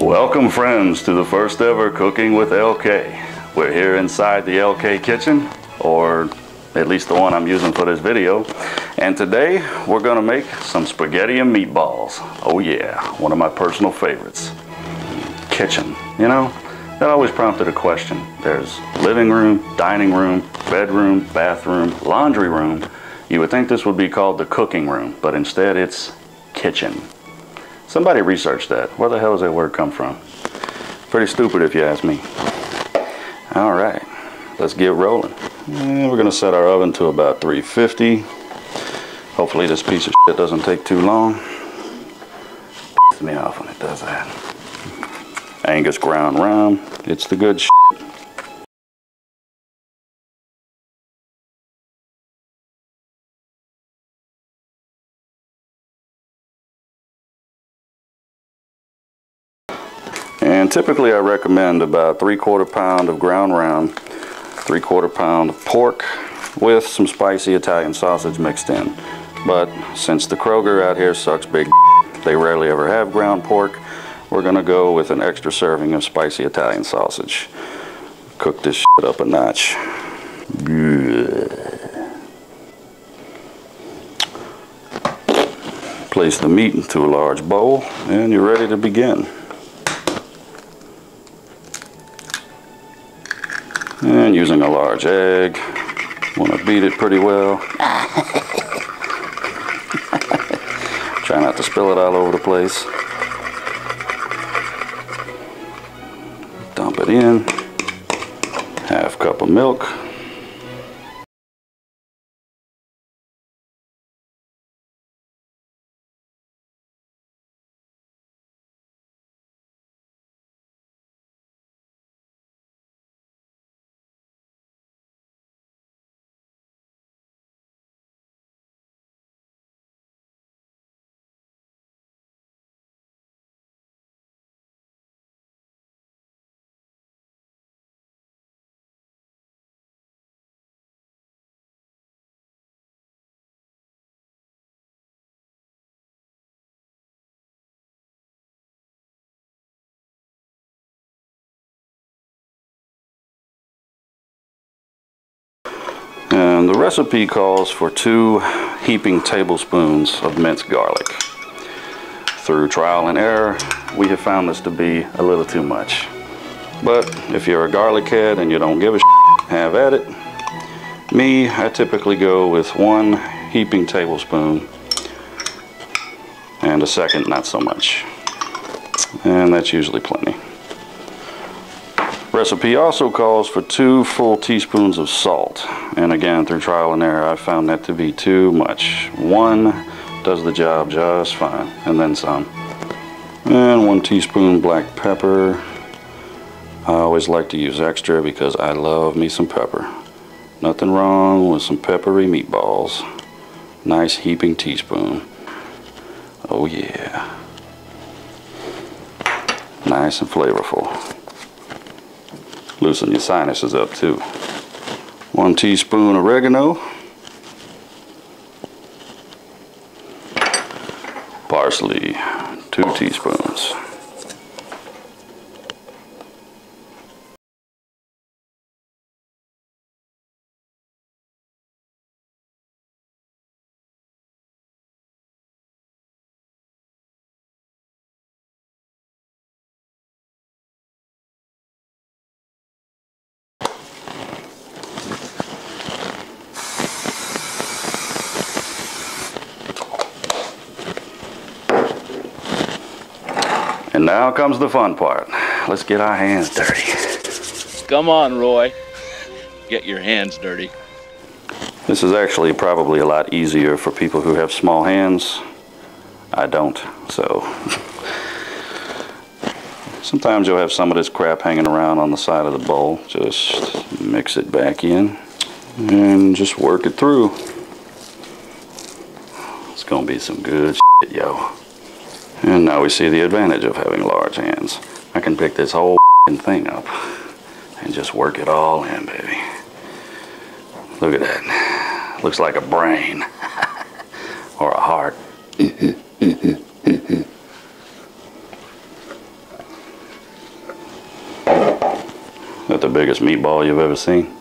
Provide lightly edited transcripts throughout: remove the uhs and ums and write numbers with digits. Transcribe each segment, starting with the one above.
Welcome friends to the first ever Cooking with LK. We're here inside the LK kitchen, or at least the one I'm using for this video. And today we're gonna make some spaghetti and meatballs. Oh yeah, one of my personal favorites. Kitchen, you know, that always prompted a question. There's living room, dining room, bedroom, bathroom, laundry room. You would think this would be called the cooking room, but instead it's kitchen. Somebody researched that. Where the hell does that word come from? Pretty stupid if you ask me. All right, let's get rolling. And we're gonna set our oven to about 350. Hopefully this piece of shit doesn't take too long. Pisses me off when it does that. Angus ground round, it's the good shit. And typically I recommend about 3/4 pound of ground round, 3/4 pound of pork with some spicy Italian sausage mixed in. But since the Kroger out here sucks big, they rarely ever have ground pork, we're gonna go with an extra serving of spicy Italian sausage. Cook this shit up a notch. Place the meat into a large bowl and you're ready to begin. And using a large egg, want to beat it pretty well. Try not to spill it all over the place. Dump it in. Half cup of milk. And the recipe calls for 2 heaping tablespoons of minced garlic. Through trial and error, we have found this to be a little too much. But if you're a garlic head and you don't give a shit, have at it. Me, I typically go with 1 heaping tablespoon and a second not so much. And that's usually plenty. Recipe also calls for 2 full teaspoons of salt, and again through trial and error I found that to be too much. 1 does the job just fine, and then some. And 1 teaspoon black pepper. I always like to use extra because I love me some pepper. Nothing wrong with some peppery meatballs. Nice heaping teaspoon. Oh yeah. Nice and flavorful. Loosen your sinuses up too. 1 teaspoon oregano. Parsley, 2 teaspoons. And now comes the fun part. Let's get our hands dirty. Come on, Roy. Get your hands dirty. This is actually probably a lot easier for people who have small hands. I don't, so. Sometimes you'll have some of this crap hanging around on the side of the bowl. Just mix it back in and just work it through. It's gonna be some good shit, yo. And now we see the advantage of having large hands. I can pick this whole thing up and just work it all in, baby. Look at that. Looks like a brain or a heart. the biggest meatball you've ever seen?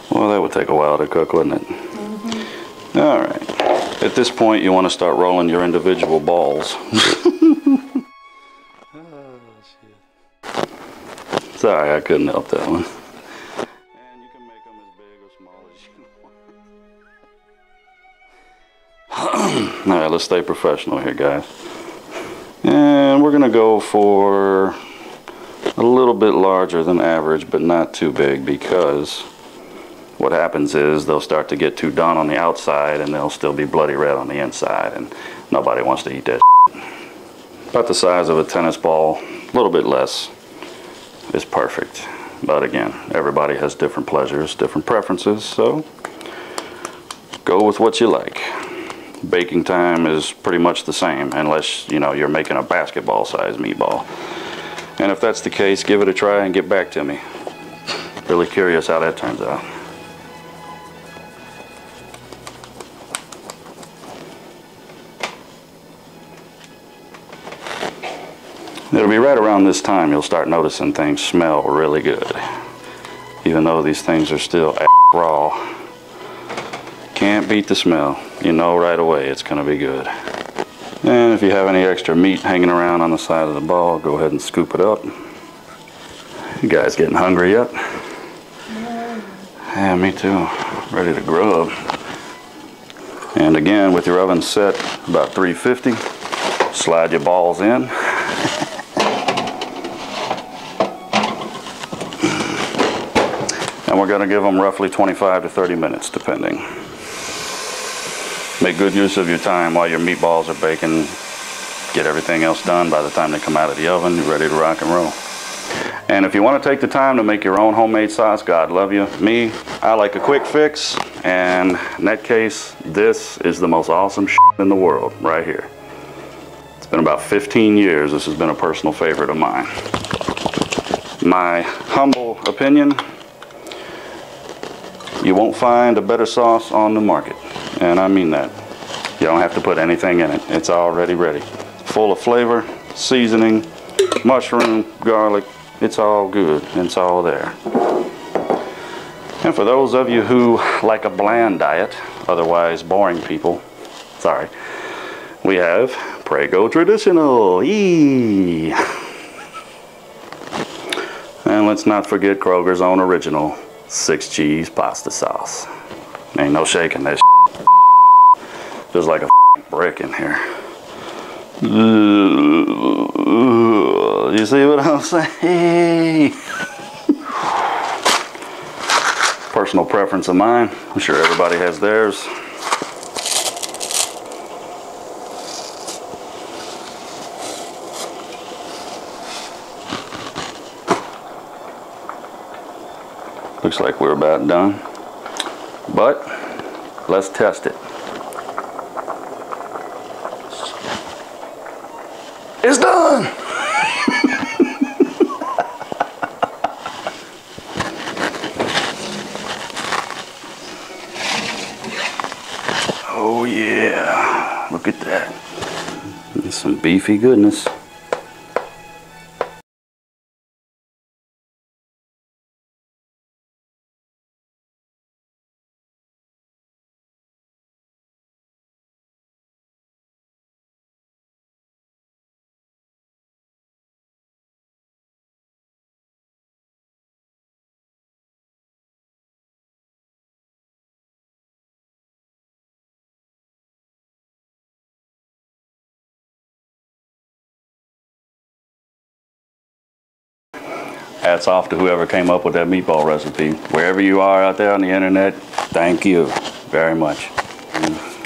Well, that would take a while to cook, wouldn't it? Mm-hmm. All right. At this point, you want to start rolling your individual balls. Oh, shit. Sorry, I couldn't help that one. And you can make them as big or small as you want. All right, let's stay professional here, guys. And we're going to go for a little bit larger than average, but not too big, because what happens is they'll start to get too done on the outside and they'll still be bloody red on the inside, and nobody wants to eat that shit. About the size of a tennis ball, a little bit less is perfect. But again, everybody has different pleasures, different preferences, so go with what you like. Baking time is pretty much the same, unless, you know, you're making a basketball size meatball. And if that's the case, give it a try and get back to me. Really curious how that turns out. It'll be right around this time you'll start noticing things smell really good. Even though these things are still raw. Can't beat the smell. You know right away it's going to be good. And if you have any extra meat hanging around on the side of the ball, go ahead and scoop it up. You guys getting hungry yet? Yeah, me too. Ready to grub. And again, with your oven set about 350, slide your balls in. And we're going to give them roughly 25 to 30 minutes, depending. Make good use of your time while your meatballs are baking. Get everything else done by the time they come out of the oven. You're ready to rock and roll. And if you want to take the time to make your own homemade sauce, God love you. Me, I like a quick fix. And in that case, this is the most awesome shit in the world right here. It's been about 15 years. This has been a personal favorite of mine. My humble opinion, you won't find a better sauce on the market. And I mean that. You don't have to put anything in it. It's already ready. Full of flavor, seasoning, mushroom, garlic. It's all good. It's all there. And for those of you who like a bland diet, otherwise boring people, sorry, we have Prego Traditional. Eee. And let's not forget Kroger's own original 6-cheese pasta sauce. Ain't no shaking that shit. Feels like a brick in here. You see what I'm saying? Personal preference of mine. I'm sure everybody has theirs. Looks like we're about done. But let's test it. It's done! Oh yeah, look at that. That's some beefy goodness. Hats off to whoever came up with that meatball recipe. Wherever you are out there on the internet, thank you very much.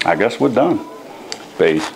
I guess we're done. Peace.